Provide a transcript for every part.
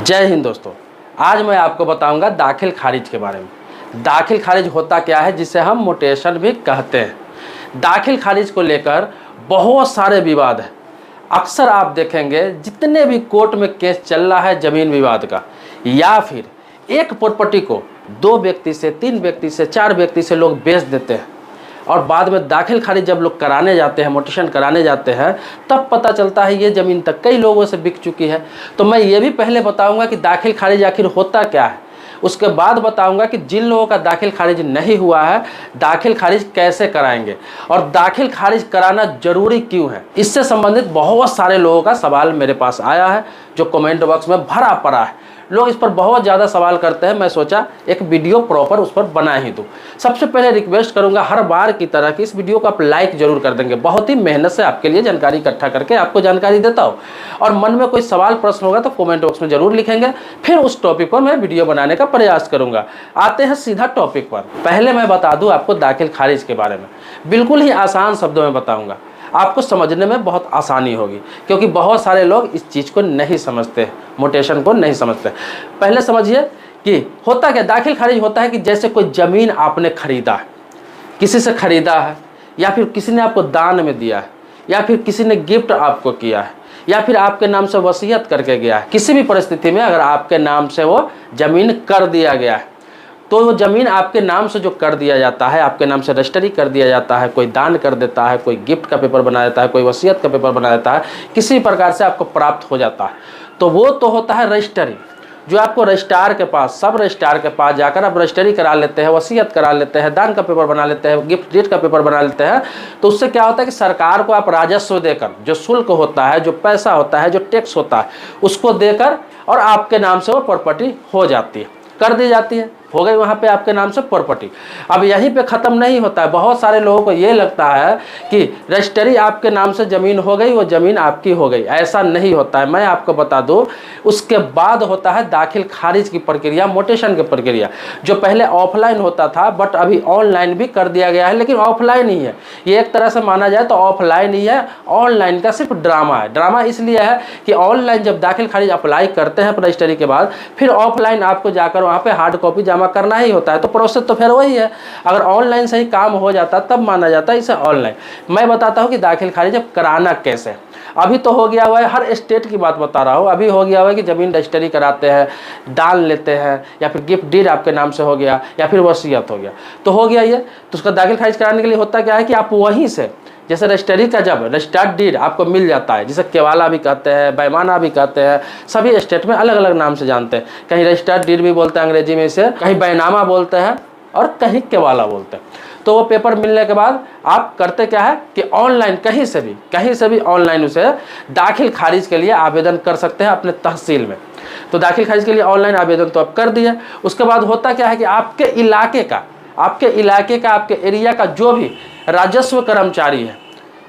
जय हिंद दोस्तों। आज मैं आपको बताऊंगा दाखिल खारिज के बारे में। दाखिल खारिज होता क्या है, जिसे हम म्यूटेशन भी कहते हैं। दाखिल खारिज को लेकर बहुत सारे विवाद हैं। अक्सर आप देखेंगे जितने भी कोर्ट में केस चल रहा है ज़मीन विवाद का, या फिर एक प्रॉपर्टी को 2 व्यक्ति से 3 व्यक्ति से 4 व्यक्ति से लोग बेच देते हैं और बाद में दाखिल खारिज जब लोग कराने जाते हैं, म्यूटेशन कराने जाते हैं, तब पता चलता है ये ज़मीन तक कई लोगों से बिक चुकी है। तो मैं ये भी पहले बताऊंगा कि दाखिल खारिज आखिर होता क्या है। उसके बाद बताऊंगा कि जिन लोगों का दाखिल खारिज नहीं हुआ है, दाखिल खारिज कैसे कराएंगे और दाखिल खारिज कराना जरूरी क्यों है। इससे संबंधित बहुत सारे लोगों का सवाल मेरे पास आया है, जो कमेंट बॉक्स में भरा पड़ा है। लोग इस पर बहुत ज़्यादा सवाल करते हैं। मैं सोचा एक वीडियो प्रॉपर उस पर बना ही दूँ। सबसे पहले रिक्वेस्ट करूंगा, हर बार की तरह कि इस वीडियो को आप लाइक जरूर कर देंगे। बहुत ही मेहनत से आपके लिए जानकारी इकट्ठा करके आपको जानकारी देता हूँ, और मन में कोई सवाल प्रश्न होगा तो कमेंट बॉक्स में जरूर लिखेंगे। फिर उस टॉपिक पर मैं वीडियो बनाने का प्रयास करूंगा। आते हैं सीधा टॉपिक पर। पहले मैं बता दूँ आपको दाखिल खारिज के बारे में, बिल्कुल ही आसान शब्दों में बताऊँगा। आपको समझने में बहुत आसानी होगी, क्योंकि बहुत सारे लोग इस चीज़ को नहीं समझते, म्यूटेशन को नहीं समझते। पहले समझिए कि होता क्या। दाखिल खारिज होता है कि जैसे कोई ज़मीन आपने खरीदा है, किसी से खरीदा है, या फिर किसी ने आपको दान में दिया है, या फिर किसी ने गिफ्ट आपको किया है, या फिर आपके नाम से वसीयत करके गया है। किसी भी परिस्थिति में अगर आपके नाम से वो ज़मीन कर दिया गया है, तो वो ज़मीन आपके नाम से जो कर दिया जाता है, आपके नाम से रजिस्ट्री कर दिया जाता है, कोई दान कर देता है, कोई गिफ्ट का पेपर बना देता है, कोई वसीयत का पेपर बना देता है, किसी प्रकार से आपको प्राप्त हो जाता है, तो वो तो होता है रजिस्ट्री, जो आपको रजिस्ट्रार के पास, सब रजिस्ट्रार के पास जाकर आप रजिस्ट्री करा लेते हैं, वसीयत करा लेते हैं, दान का पेपर बना लेते हैं, गिफ्ट डीड का पेपर बना लेते हैं। तो उससे क्या होता है कि सरकार को आप राजस्व देकर, जो शुल्क होता है, जो पैसा होता है, जो टैक्स होता है, उसको देकर और आपके नाम से वो प्रॉपर्टी हो जाती है, कर दी जाती है, हो गई वहाँ पे आपके नाम से प्रॉपर्टी। अब यहीं पे ख़त्म नहीं होता है। बहुत सारे लोगों को ये लगता है कि रजिस्ट्री आपके नाम से ज़मीन हो गई, वो ज़मीन आपकी हो गई। ऐसा नहीं होता है। मैं आपको बता दूँ, उसके बाद होता है दाखिल खारिज की प्रक्रिया, म्यूटेशन की प्रक्रिया, जो पहले ऑफलाइन होता था, बट अभी ऑनलाइन भी कर दिया गया है। लेकिन ऑफलाइन ही है ये, एक तरह से माना जाए तो ऑफलाइन ही है। ऑनलाइन का सिर्फ ड्रामा है। ड्रामा इसलिए है कि ऑनलाइन जब दाखिल खारिज अप्लाई करते हैं रजिस्ट्री के बाद, फिर ऑफलाइन आपको जाकर वहाँ पर हार्ड कॉपी जमा करना ही होता है। तो प्रोसेस तो फिर वही है। अगर ऑनलाइन से ही काम हो जाता तब माना जाता है इसे ऑनलाइन। मैं बताता हूँ कि दाखिल खारिज अब कराना कैसे। अभी तो हो गया हुआ है, हर स्टेट की बात बता रहा हूँ। अभी हो गया हुआ है कि ज़मीन रजिस्ट्री कराते हैं, दान लेते हैं, या फिर गिफ्ट डीड आपके नाम से हो गया, या फिर वसीयत हो गया, तो हो गया ये। तो उसका दाखिल खारिज कराने के लिए होता क्या है कि आप वहीं से, जैसे रजिस्ट्री का जब रजिस्टर्ड डीड आपको मिल जाता है, जिसे केवाला भी कहते हैं, बैमाना भी कहते हैं, सभी स्टेट में अलग अलग नाम से जानते हैं। कहीं रजिस्टर्ड डीड भी बोलते हैं अंग्रेजी में इसे, कहीं बैनामा बोलते हैं और कहीं केवाला बोलते हैं। तो वो पेपर मिलने के बाद आप करते क्या है कि ऑनलाइन कहीं से भी ऑनलाइन उसे दाखिल खारिज के लिए आवेदन कर सकते हैं अपने तहसील में। तो दाखिल खारिज के लिए ऑनलाइन आवेदन तो आप कर दिए। उसके बाद होता क्या है कि आपके इलाके का, आपके एरिया का जो भी राजस्व कर्मचारी है,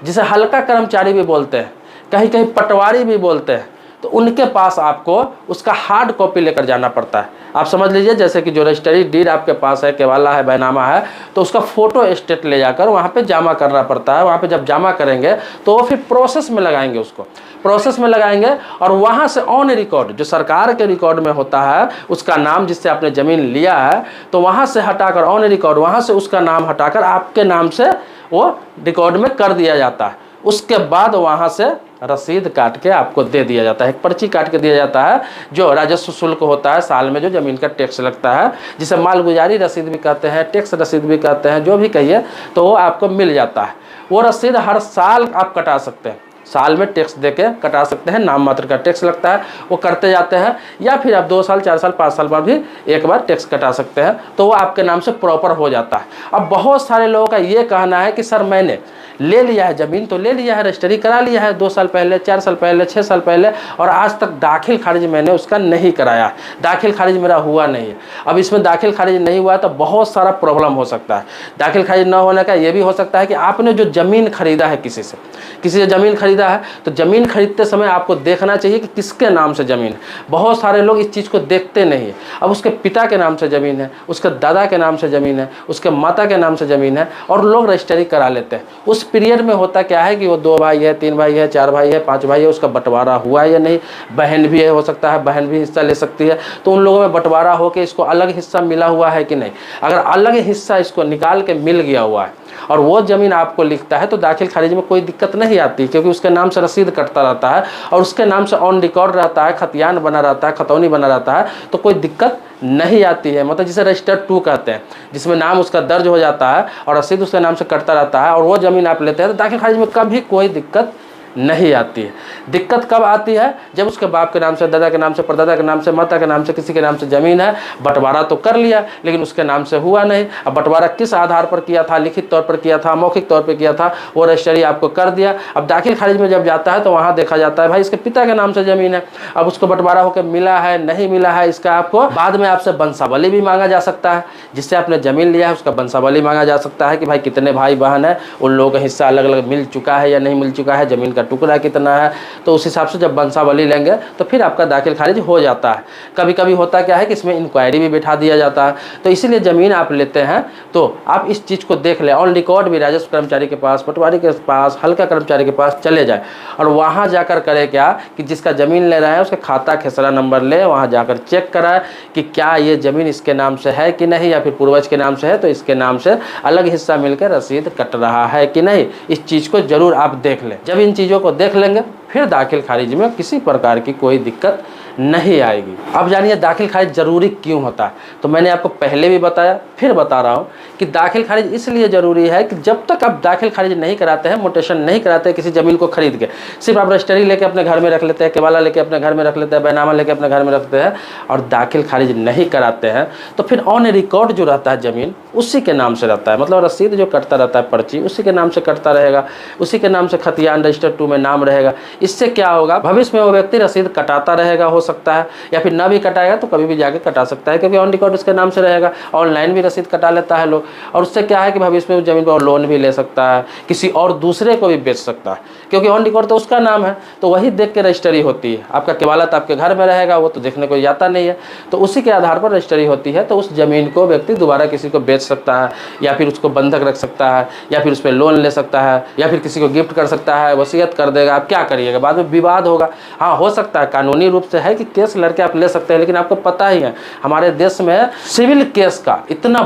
जिसे हल्का कर्मचारी भी बोलते हैं, कहीं कहीं पटवारी भी बोलते हैं, तो उनके पास आपको उसका हार्ड कॉपी लेकर जाना पड़ता है। आप समझ लीजिए जैसे कि जो रजिस्ट्री डीड आपके पास है, केवाला है, बैनामा है, तो उसका फोटो स्टेट ले जाकर वहाँ पे जमा करना पड़ता है। वहाँ पे जब जमा करेंगे तो वो फिर प्रोसेस में लगाएंगे, उसको प्रोसेस में लगाएंगे, और वहाँ से ऑन रिकॉर्ड, जो सरकार के रिकॉर्ड में होता है उसका नाम, जिससे आपने ज़मीन लिया है, तो वहाँ से हटाकर ऑन रिकॉर्ड, वहाँ से उसका नाम हटाकर आपके नाम से वो रिकॉर्ड में कर दिया जाता है। उसके बाद वहाँ से रसीद काट के आपको दे दिया जाता है, एक पर्ची काट के दिया जाता है, जो राजस्व शुल्क होता है साल में, जो ज़मीन का टैक्स लगता है, जिसे मालगुजारी रसीद भी कहते हैं, टैक्स रसीद भी कहते हैं, जो भी कहिए, तो वो आपको मिल जाता है। वो रसीद हर साल आप कटा सकते हैं, साल में टैक्स देके कटा सकते हैं। नाम मात्र का टैक्स लगता है, वो करते जाते हैं, या फिर आप 2 साल 4 साल 5 साल बाद भी एक बार टैक्स कटा सकते हैं, तो वो आपके नाम से प्रॉपर हो जाता है। अब बहुत सारे लोगों का ये कहना है कि सर मैंने ले लिया है, ज़मीन तो ले लिया है, रजिस्ट्री करा लिया है 2 साल पहले, 4 साल पहले, 6 साल पहले, और आज तक दाखिल खारिज मैंने उसका नहीं कराया, दाखिल खारिज मेरा हुआ नहीं है। अब इसमें दाखिल खारिज नहीं हुआ तो बहुत सारा प्रॉब्लम हो सकता है। दाखिल खारिज न होने का ये भी हो सकता है कि आपने जो ज़मीन खरीदा है, किसी से ज़मीन खरीदा खरीदा है तो ज़मीन खरीदते समय आपको देखना चाहिए कि किसके नाम से ज़मीन है। बहुत सारे लोग इस चीज़ को देखते नहीं है। अब उसके पिता के नाम से ज़मीन है, उसके दादा के नाम से ज़मीन है, उसके माता के नाम से ज़मीन है और लोग रजिस्ट्री करा लेते हैं। उस पीरियड में होता क्या है कि वो 2 भाई है, 3 भाई है, 4 भाई है, 5 भाई है, उसका बंटवारा हुआ है या नहीं, बहन भी है, हो सकता है बहन भी हिस्सा ले सकती है, तो उन लोगों में बंटवारा हो के इसको अलग हिस्सा मिला हुआ है कि नहीं। अगर अलग हिस्सा इसको निकाल के मिल गया हुआ है और वो ज़मीन आपको लिखता है तो दाखिल खारिज में कोई दिक्कत नहीं आती, क्योंकि उसके नाम से रसीद कटता रहता है और उसके नाम से ऑन रिकॉर्ड रहता है, खतियान बना रहता है, खतौनी बना रहता है, तो कोई दिक्कत नहीं आती है। मतलब जिसे रजिस्टर्ड 2 कहते हैं, जिसमें नाम उसका दर्ज हो जाता है और रसीद उसके नाम से कटता रहता है और वो ज़मीन आप लेते हैं तो दाखिल खारिज में कभी कोई दिक्कत नहीं आती है। दिक्कत कब आती है? जब उसके बाप के नाम से, दादा के नाम से, परदादा के नाम से, माता के नाम से, किसी के नाम से ज़मीन है, बंटवारा तो कर लिया लेकिन उसके नाम से हुआ नहीं। अब बंटवारा किस आधार पर किया था, लिखित तौर पर किया था, मौखिक तौर पर किया था, वो रजिस्ट्री आपको कर दिया। अब दाखिल खारिज में जब जाता है तो वहाँ देखा जाता है भाई इसके पिता के नाम से ज़मीन है, अब उसको बंटवारा होकर मिला है नहीं मिला है, इसका आपको बाद में आपसे वंशावली भी मांगा जा सकता है। जिससे आपने ज़मीन लिया है उसका वंशावली मांगा जा सकता है कि भाई कितने भाई बहन है, उन लोगों का हिस्सा अलग अलग मिल चुका है या नहीं मिल चुका है, ज़मीन का टुकड़ा कितना है, तो उस हिसाब से जब वंशावली लेंगे तो फिर आपका दाखिल खारिज हो जाता है। कभी कभी होता क्या है कि इसमें इंक्वायरी भी बिठा दिया जाता है। तो इसीलिए ज़मीन आप लेते हैं तो आप इस चीज़ को देख लें, ऑन रिकॉर्ड भी राजस्व कर्मचारी के पास, पटवारी के पास, हल्का कर्मचारी के पास चले जाए और वहाँ जाकर करे क्या कि जिसका ज़मीन ले रहा है उसका खाता खेसरा नंबर ले, वहाँ जाकर चेक कराए कि क्या ये ज़मीन इसके नाम से है कि नहीं, या फिर पूर्वज के नाम से है तो इसके नाम से अलग हिस्सा मिलकर रसीद कट रहा है कि नहीं। इस चीज़ को ज़रूर आप देख लें। जब इन चीज़ों को देख लेंगे फिर दाखिल खारिज में किसी प्रकार की कोई दिक्कत नहीं आएगी। अब जानिए दाखिल खारिज ज़रूरी क्यों होता है। तो मैंने आपको पहले भी बताया, फिर बता रहा हूँ कि दाखिल खारिज इसलिए ज़रूरी है कि जब तक आप दाखिल खारिज नहीं कराते हैं, मोटेशन नहीं कराते हैं किसी ज़मीन को खरीद के, सिर्फ आप रजिस्ट्री लेके अपने घर में रख लेते हैं, केवाला लेके अपने घर में रख लेते हैं, बैनामा लेके अपने घर में रखते हैं और दाखिल खारिज नहीं कराते हैं, तो फिर ऑन रिकॉर्ड जो रहता है ज़मीन उसी के नाम से रहता है। मतलब रसीद जो कटता रहता है, पर्ची उसी के नाम से कटता रहेगा, उसी के नाम से खतियान रजिस्टर 2 में नाम रहेगा। इससे क्या होगा, भविष्य में वो व्यक्ति रसीद कटाता रहेगा, हो सकता है, या फिर ना भी कटाएगा तो कभी भी जाके कटा सकता है, क्योंकि ऑन रिकॉर्ड उसके नाम से रहेगा। ऑनलाइन भी रसीद कटा लेता है लोग, और उससे क्या है कि भविष्य में उस जमीन पर लोन भी ले सकता है, किसी और दूसरे को भी बेच सकता है, क्योंकि ऑन रिकॉर्ड तो उसका नाम है, तो वही देख के रजिस्ट्री होती है। आपका केवालत आपके घर में रहेगा, वो तो देखने को जाता नहीं है, तो उसी के आधार पर रजिस्ट्री होती है। तो उस जमीन को व्यक्ति दोबारा किसी को बेच सकता है, या फिर उसको बंधक रख सकता है, या फिर उस पर लोन ले सकता है, या फिर किसी को गिफ्ट कर सकता है, वसीयत कर देगा। आप क्या करिएगा, बाद में विवाद होगा। हाँ, हो सकता है कानूनी रूप से है कि केस लड़के आप ले सकते हैं, लेकिन आपको पता ही है हमारे देश में सिविल केस का इतना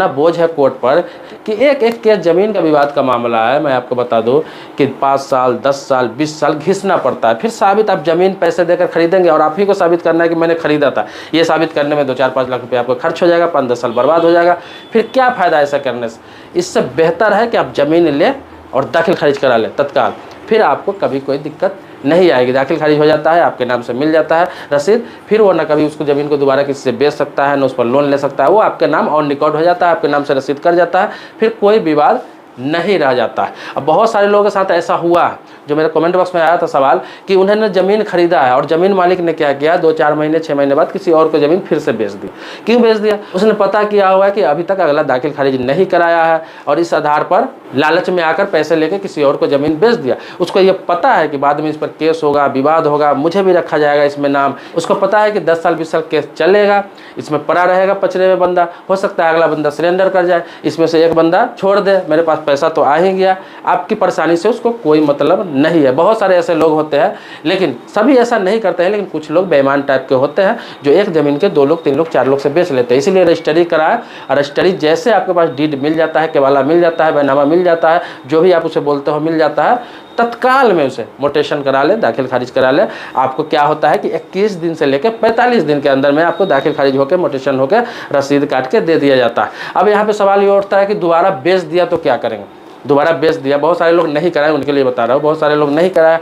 बोझ है कोर्ट पर कि एक एक केस ज़मीन का विवाद का मामला है। मैं आपको बता दूं कि 5 साल, 10 साल, 20 साल घिसना पड़ता है। फिर साबित आप ज़मीन पैसे देकर खरीदेंगे और आप ही को साबित करना है कि मैंने खरीदा था, ये साबित करने में 2-4-5 लाख रुपये आपको खर्च हो जाएगा, 5-10 साल बर्बाद हो जाएगा। फिर क्या फ़ायदा ऐसा करने से? इससे बेहतर है कि आप ज़मीन लें और दाखिल खारिज करा लें तत्काल, फिर आपको कभी कोई दिक्कत नहीं आएगी। दाखिल खारिज हो जाता है, आपके नाम से मिल जाता है रसीद, फिर वो ना कभी उसको ज़मीन को दोबारा किसी से बेच सकता है, ना उस पर लोन ले सकता है। वो आपके नाम ऑन रिकॉर्ड हो जाता है, आपके नाम से रसीद कर जाता है, फिर कोई विवाद नहीं रह जाता है। अब बहुत सारे लोगों के साथ ऐसा हुआ है, जो मेरे कमेंट बॉक्स में आया था सवाल कि उन्होंने ज़मीन खरीदा है और ज़मीन मालिक ने क्या किया, 2-4 महीने 6 महीने बाद किसी और को ज़मीन फिर से बेच दी। क्यों बेच दिया? उसने पता किया हुआ है कि अभी तक अगला दाखिल खारिज नहीं कराया है और इस आधार पर लालच में आकर पैसे लेके किसी और को ज़मीन बेच दिया। उसको ये पता है कि बाद में इस पर केस होगा, विवाद होगा, मुझे भी रखा जाएगा इसमें नाम। उसको पता है कि 10 साल 20 साल केस चलेगा, इसमें पड़ा रहेगा पचड़े में बंदा। हो सकता है अगला बंदा सरेंडर कर जाए, इसमें से एक बंदा छोड़ दे, मेरे पास पैसा तो आ ही गया। आपकी परेशानी से उसको कोई मतलब नहीं है। बहुत सारे ऐसे लोग होते हैं, लेकिन सभी ऐसा नहीं करते हैं, लेकिन कुछ लोग बेईमान टाइप के होते हैं जो एक ज़मीन के 2 लोग 3 लोग 4 लोग से बेच लेते हैं। इसीलिए रजिस्ट्री कराए, और रजिस्ट्री जैसे आपके पास डीड मिल जाता है, केवाला मिल जाता है, बैनामा मिल जाता है, जो भी आप उसे बोलते हो मिल जाता है, तत्काल में उसे मोटेशन करा ले, दाखिल खारिज करा ले। आपको क्या होता है कि 21 दिन से लेकर 45 दिन के अंदर में आपको दाखिल खारिज होकर मोटेशन होकर रसीद काट के दे दिया जाता है। अब यहाँ पे सवाल ये उठता है कि दोबारा बेच दिया तो क्या करेंगे? दोबारा बेच दिया, बहुत सारे लोग नहीं कराए, उनके लिए बता रहा हूँ। बहुत सारे लोग नहीं कराया,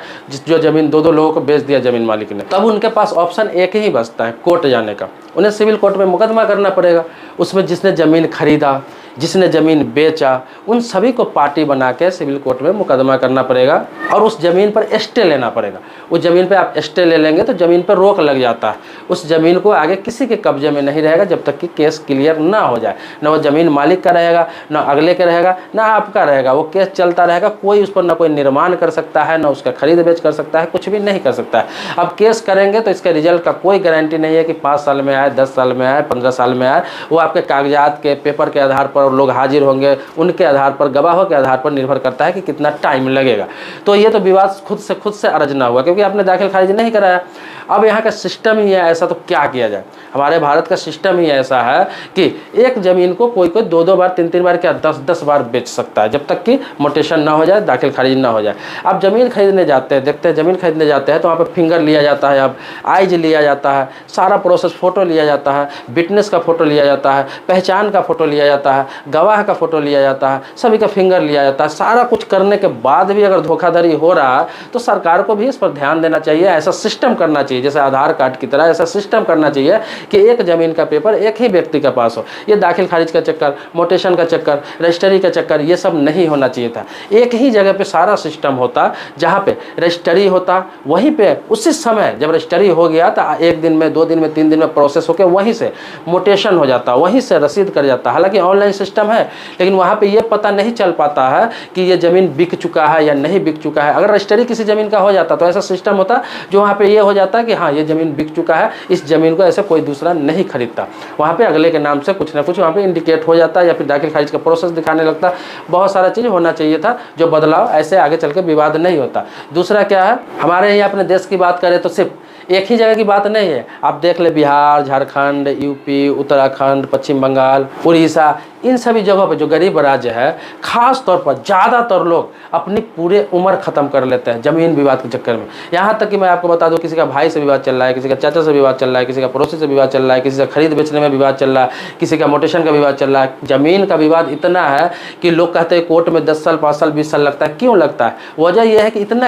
जो ज़मीन 2-2 लोगों को बेच दिया ज़मीन मालिक ने, तब उनके पास ऑप्शन एक ही बचता है, कोर्ट जाने का। उन्हें सिविल कोर्ट में मुकदमा करना पड़ेगा। उसमें जिसने ज़मीन खरीदा, जिसने ज़मीन बेचा, उन सभी को पार्टी बना के सिविल कोर्ट में मुकदमा करना पड़ेगा और उस ज़मीन पर स्टे लेना पड़ेगा। उस ज़मीन पे आप स्टे ले लेंगे तो ज़मीन पर रोक लग जाता है। उस ज़मीन को आगे किसी के कब्जे में नहीं रहेगा जब तक कि केस क्लियर ना हो जाए। ना वो ज़मीन मालिक का रहेगा, ना अगले का रहेगा, ना आपका रहेगा। रहेगा, वो केस चलता रहेगा, कोई उस पर ना कोई निर्माण कर सकता है, ना उसका खरीद बेच कर सकता है, कुछ भी नहीं कर सकता है। अब केस करेंगे तो इसके रिजल्ट का कोई गारंटी नहीं है कि 5 साल में आए, 10 साल में आए, 15 साल में आए। वो आपके कागजात के पेपर के आधार पर लोग हाजिर होंगे, उनके आधार पर, गवाहों के आधार पर निर्भर करता है कि कितना टाइम लगेगा। तो ये तो विवाद खुद से अरजना हुआ, क्योंकि आपने दाखिल खारिज नहीं कराया। अब यहाँ का सिस्टम ही है ऐसा, तो क्या किया जाए? हमारे भारत का सिस्टम ही ऐसा है कि एक ज़मीन को कोई 2-2 बार, 3-3 बार, क्या 10-10 बार बेच सकता है, जब तक कि मोटेशन ना हो जाए, दाखिल खारिज ना हो जाए। अब ज़मीन खरीदने जाते हैं, देखते हैं ज़मीन खरीदने जाते हैं तो वहाँ पे फिंगर लिया जाता है, अब आइज लिया जाता है, सारा प्रोसेस, फ़ोटो लिया जाता है, विटनेस का फ़ोटो लिया जाता है, पहचान का फ़ोटो लिया जाता है, गवाह का फ़ोटो लिया जाता है, सभी का फिंगर लिया जाता है। सारा कुछ करने के बाद भी अगर धोखाधड़ी हो रहा है तो सरकार को भी इस पर ध्यान देना चाहिए। ऐसा सिस्टम करना चाहिए, जैसे आधार कार्ड की तरह ऐसा सिस्टम करना चाहिए कि एक ज़मीन का पेपर एक ही व्यक्ति के पास हो। ये दाखिल खारिज का चक्कर, मोटेशन का चक्कर, रजिस्ट्री का चक्कर, ये सब नहीं होना चाहिए था। एक ही जगह पे सारा सिस्टम होता, जहाँ पे रजिस्ट्री होता, वहीं पे उसी समय जब रजिस्ट्री हो गया तो 1 दिन में, 2 दिन में, 3 दिन में प्रोसेस होकर वहीं से मोटेशन हो जाता, वहीं से रसीद कर जाता। हालांकि ऑनलाइन सिस्टम है, लेकिन वहाँ पे ये पता नहीं चल पाता है कि ये ज़मीन बिक चुका है या नहीं बिक चुका है। अगर रजिस्ट्री किसी ज़मीन का हो जाता तो ऐसा सिस्टम होता जो वहाँ पे ये हो जाता कि हाँ, ये ज़मीन बिक चुका है, इस ज़मीन को ऐसे कोई दूसरा नहीं खरीदता। वहाँ पे अगले के नाम से कुछ ना कुछ वहाँ पे इंडिकेट हो जाता, या फिर दाखिल खारिज का प्रोसेस दिखाने लगता। बहुत सारा चीज़ होना चाहिए था जो बदलाव, ऐसे आगे चल के विवाद नहीं होता। दूसरा क्या है, हमारे यहाँ अपने देश की बात करें तो सिर्फ एक ही जगह की बात नहीं है। आप देख ले, बिहार, झारखंड, यूपी, उत्तराखंड, पश्चिम बंगाल, उड़ीसा, इन सभी जगहों पे जो गरीब राज्य है, खास तौर पर ज़्यादातर लोग अपनी पूरे उम्र ख़त्म कर लेते हैं ज़मीन विवाद के चक्कर में। यहाँ तक कि मैं आपको बता दूँ, किसी का भाई से विवाद चल रहा है, किसी का चाचा से विवाद चल रहा है, किसी का पड़ोसी से विवाद चल रहा है, किसी का खरीद बेचने में विवाद चल रहा है, किसी का मोटेशन का विवाद चल रहा है। ज़मीन का विवाद इतना है कि लोग कहते हैं कोर्ट में 10 साल, 5 साल, 20 साल लगता है। क्यों लगता है? वजह यह है कि इतना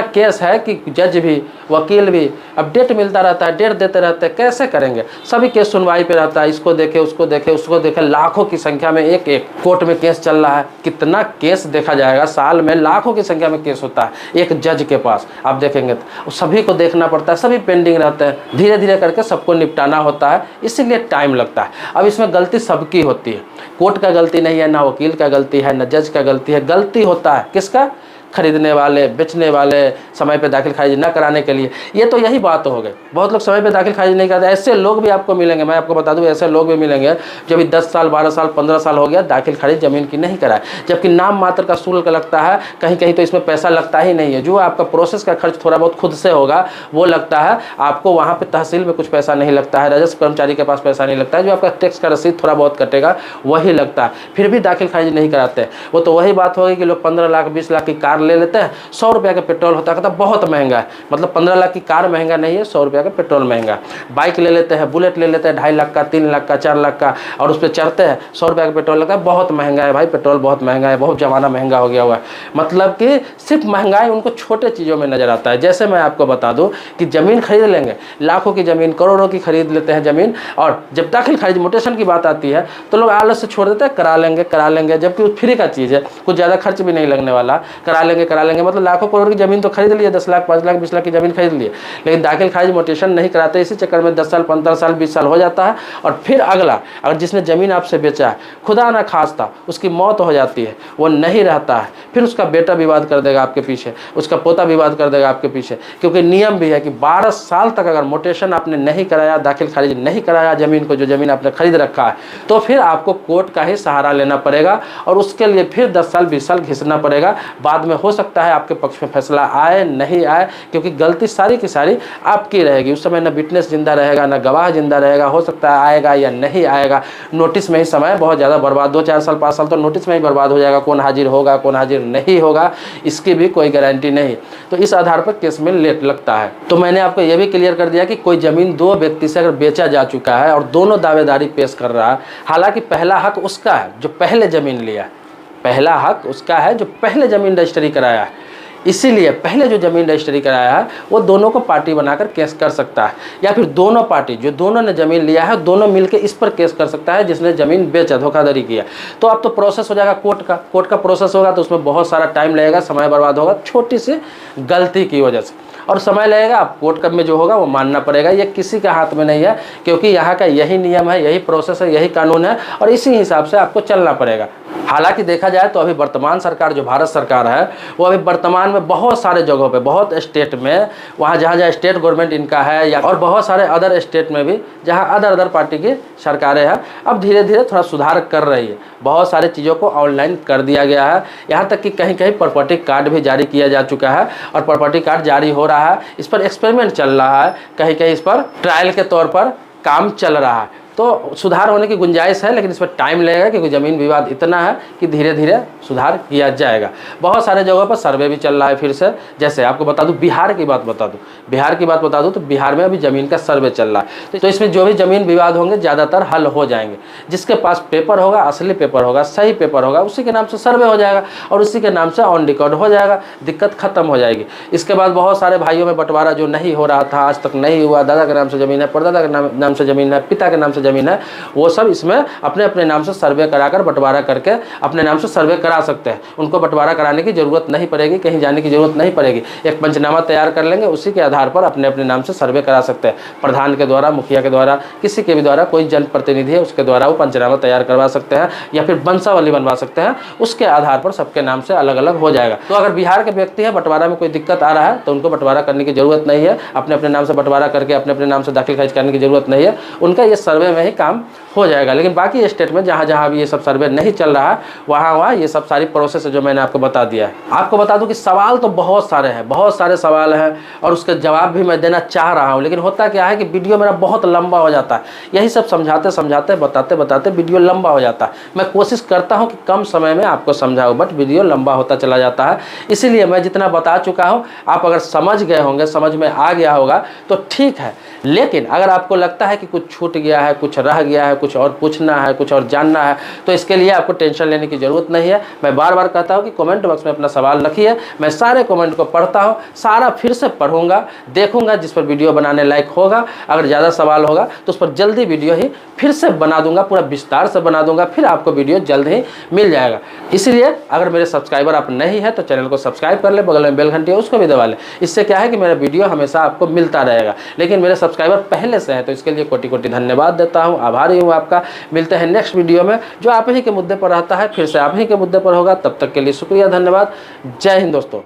केस है कि जज भी, वकील भी अपडेट मिलता रहता है, डेट देते रहते हैं। कैसे करेंगे? सभी केस सुनवाई पे रहता है, इसको देखे, उसको देखे, उसको देखे। लाखों की संख्या में एक कोर्ट में केस चल रहा है। कितना केस देखा जाएगा? साल में लाखों की संख्या में केस होता है एक जज के पास। आप देखेंगे तो सभी को देखना पड़ता है, सभी पेंडिंग रहते हैं। धीरे धीरे करके सबको निपटाना होता है, इसीलिए टाइम लगता है। अब इसमें गलती सबकी होती है, कोर्ट का गलती नहीं है, ना वकील का गलती है, ना जज का गलती है। गलती होता है किसका? खरीदने वाले, बेचने वाले, समय पे दाखिल खारिज न कराने के लिए। ये तो यही बात हो गई। बहुत लोग समय पे दाखिल खारिज नहीं कराते। ऐसे लोग भी आपको मिलेंगे, मैं आपको बता दूं, ऐसे लोग भी मिलेंगे जो भी 10 साल, 12 साल, 15 साल हो गया, दाखिल खारिज ज़मीन की नहीं कराए, जबकि नाम मात्र का शुल्क लगता है। कहीं कहीं तो इसमें पैसा लगता ही नहीं है। जो आपका प्रोसेस का खर्च थोड़ा बहुत खुद से होगा वो लगता है आपको। वहाँ पर तहसील में कुछ पैसा नहीं लगता है, राजस्व कर्मचारी के पास पैसा नहीं लगता है। जो आपका टैक्स का रसीद थोड़ा बहुत कटेगा वही लगता है, फिर भी दाखिल खारिज नहीं कराते। वो तो वही बात होगी कि लोग 15 लाख, 20 लाख की कार ले लेते हैं, 100 रुपये का पेट्रोल होता है, कहता बहुत महंगा है। मतलब 15 लाख की कार महंगा नहीं है, 100 रुपये का पेट्रोल महंगा। बाइक ले लेते हैं, बुलेट ले लेते हैं 2.5 लाख का, 3 लाख का, 4 लाख का, और उस पर चढ़ते हैं, 100 रुपये का पेट्रोल लगता है। बहुत महंगा है भाई, पेट्रोल बहुत महंगा है, बहुत ज़माना महंगा हो गया हुआ है। मतलब कि सिर्फ महंगाई उनको छोटे चीज़ों में नज़र आता है। जैसे मैं आपको बता दूँ कि ज़मीन खरीद लेंगे, लाखों की ज़मीन, करोड़ों की खरीद लेते हैं ज़मीन, और जब दाखिल खारिज, मोटेशन की बात आती है तो लोग आलस से छोड़ देते हैं, करा लेंगे, जबकि फ्री का चीज़ है, कुछ ज़्यादा खर्च भी नहीं लगने वाला। करा लेंगे मतलब लाखों करोड़ की ज़मीन तो खरीद लिए, 10 लाख, 5 लाख, 20 लाख की ज़मीन खरीद लिए, लेकिन दाखिल खारिज, मोटेशन नहीं कराते। इसी चक्कर में 10 साल, 15 साल, 20 साल हो जाता है। और फिर अगला, अगर जिसने ज़मीन आपसे बेचा है, खुदा ना खास्ता उसकी मौत हो जाती है, वो नहीं रहता है, फिर उसका बेटा विवाद कर देगा आपके पीछे, उसका पोता विवाद कर देगा आपके पीछे। क्योंकि नियम भी है कि 12 साल तक अगर मोटेशन आपने नहीं कराया, दाखिल खारिज नहीं कराया ज़मीन को, जो ज़मीन आपने खरीद रखा है, तो फिर आपको कोर्ट का ही सहारा लेना पड़ेगा, और उसके लिए फिर 10 साल, 20 साल घिसना पड़ेगा। बाद में हो सकता है आपके पक्ष में फैसला आए, नहीं आए, क्योंकि गलती सारी की सारी आपकी रहेगी। उस समय न विटनेस जिंदा रहेगा, न गवाह जिंदा रहेगा। हो सकता है आएगा या नहीं आएगा, नोटिस में ही समय बहुत ज़्यादा बर्बाद, 2, 4 साल, 5 साल तो नोटिस में ही बर्बाद हो जाएगा। कौन हाजिर होगा, कौन हाजिर नहीं होगा, इसकी भी कोई गारंटी नहीं। तो इस आधार पर केस में लेट लगता है। तो मैंने आपको यह भी क्लियर कर दिया कि कोई ज़मीन 2 व्यक्ति से अगर बेचा जा चुका है और दोनों दावेदारी पेश कर रहा है, हालांकि पहला हक उसका है जो पहले ज़मीन लिया, पहला हक उसका है जो पहले ज़मीन रजिस्ट्री कराया है। इसीलिए पहले जो ज़मीन रजिस्ट्री कराया है वो दोनों को पार्टी बनाकर केस कर सकता है, या फिर दोनों पार्टी, जो दोनों ने ज़मीन लिया है, दोनों मिलकर इस पर केस कर सकता है जिसने ज़मीन बेचा, धोखाधड़ी किया। तो अब तो प्रोसेस हो जाएगा कोर्ट का प्रोसेस होगा, तो उसमें बहुत सारा टाइम लगेगा, समय बर्बाद होगा छोटी सी गलती की वजह से, और समय लगेगा। आप कोर्ट में जो होगा वो मानना पड़ेगा। ये किसी के हाथ में नहीं है, क्योंकि यहाँ का यही नियम है, यही प्रोसेस है, यही कानून है, और इसी हिसाब से आपको चलना पड़ेगा। हालांकि देखा जाए तो अभी वर्तमान सरकार जो भारत सरकार है वो अभी वर्तमान में बहुत सारे जगहों पे, बहुत स्टेट में, वहाँ जहाँ जहाँ स्टेट गवर्नमेंट इनका है या और बहुत सारे अदर स्टेट में भी जहाँ अदर पार्टी की सरकारें हैं, अब धीरे धीरे थोड़ा सुधार कर रही है। बहुत सारे चीज़ों को ऑनलाइन कर दिया गया है, यहाँ तक कि कहीं कहीं प्रॉपर्टी कार्ड भी जारी किया जा चुका है और प्रॉपर्टी कार्ड जारी हो रहा है। इस पर एक्सपेरिमेंट चल रहा है, कहीं कहीं इस पर ट्रायल के तौर पर काम चल रहा है। तो सुधार होने की गुंजाइश है, लेकिन इस पर टाइम लगेगा क्योंकि ज़मीन विवाद इतना है कि धीरे धीरे सुधार किया जाएगा। बहुत सारे जगहों पर सर्वे भी चल रहा है फिर से। जैसे आपको बता दूं, बिहार की बात बता दूं तो बिहार में अभी ज़मीन का सर्वे चल रहा है। तो इसमें जो भी ज़मीन विवाद होंगे ज़्यादातर हल हो जाएंगे। जिसके पास पेपर होगा, असली पेपर होगा, सही पेपर होगा, उसी के नाम से सर्वे हो जाएगा और उसी के नाम से ऑन रिकॉर्ड हो जाएगा, दिक्कत खत्म हो जाएगी। इसके बाद बहुत सारे भाइयों में बंटवारा जो नहीं हो रहा था, आज तक नहीं हुआ, दादा के नाम से ज़मीन है, परदादा के नाम से ज़मीन है, पिता के नाम से ज़मीन है, वो सब इसमें अपने अपने नाम से सर्वे कराकर बंटवारा करके अपने नाम से सर्वे करा सकते हैं। उनको बंटवारा कराने की जरूरत नहीं पड़ेगी, कहीं जाने की जरूरत नहीं पड़ेगी। एक पंचनामा तैयार कर लेंगे, उसी के आधार पर अपने अपने नाम से सर्वे करा सकते हैं। प्रधान के द्वारा, मुखिया के द्वारा, किसी के भी द्वारा, कोई जनप्रतिनिधि है उसके द्वारा वो पंचनामा तैयार करवा सकते हैं या फिर वंशावली बनवा सकते हैं। उसके आधार पर सबके नाम से अलग अलग हो जाएगा। तो अगर बिहार के व्यक्ति है, बंटवारा में कोई दिक्कत आ रहा है तो उनको बंटवारा करने की जरूरत नहीं है, अपने अपने नाम से बंटवारा करके अपने अपने नाम से दाखिल खारिज करने की जरूरत नहीं है, उनका ये सर्वे में ही काम हो जाएगा। लेकिन बाकी स्टेट में जहाँ जहाँ भी ये सब सर्वे नहीं चल रहा है, वहाँ ये सब सारी प्रोसेस है जो मैंने आपको बता दिया है। आपको बता दूं कि सवाल तो बहुत सारे हैं, बहुत सारे सवाल हैं और उसके जवाब भी मैं देना चाह रहा हूँ, लेकिन होता क्या है कि वीडियो मेरा बहुत लंबा हो जाता है। यही सब समझाते समझाते बताते बताते वीडियो लंबा हो जाता है। मैं कोशिश करता हूँ कि कम समय में आपको समझाऊँ, बट वीडियो लंबा होता चला जाता है। इसीलिए मैं जितना बता चुका हूँ, आप अगर समझ गए होंगे, समझ में आ गया होगा तो ठीक है। लेकिन अगर आपको लगता है कि कुछ छूट गया है, कुछ रह गया है, कुछ और पूछना है, कुछ और जानना है, तो इसके लिए आपको टेंशन लेने की ज़रूरत नहीं है। मैं बार बार कहता हूँ कि कमेंट बॉक्स में अपना सवाल रखिए, मैं सारे कमेंट को पढ़ता हूँ, सारा फिर से पढ़ूंगा, देखूंगा, जिस पर वीडियो बनाने लायक होगा। अगर ज़्यादा सवाल होगा तो उस पर जल्दी वीडियो ही फिर से बना दूंगा, पूरा विस्तार से बना दूंगा, फिर आपको वीडियो जल्द ही मिल जाएगा। इसलिए अगर मेरे सब्सक्राइबर आप नहीं है तो चैनल को सब्सक्राइब कर ले, बगल में बेल घंटी है उसको भी दबा ले। इससे क्या है कि मेरा वीडियो हमेशा आपको मिलता रहेगा। लेकिन मेरे सब्सक्राइबर पहले से है तो इसके लिए कोटि कोटि धन्यवाद देता हूँ, आभारी हूँ आपका। मिलते हैं नेक्स्ट वीडियो में जो आप ही के मुद्दे पर रहता है, फिर से आप ही के मुद्दे पर होगा। तब तक के लिए शुक्रिया, धन्यवाद, जय हिंद दोस्तों।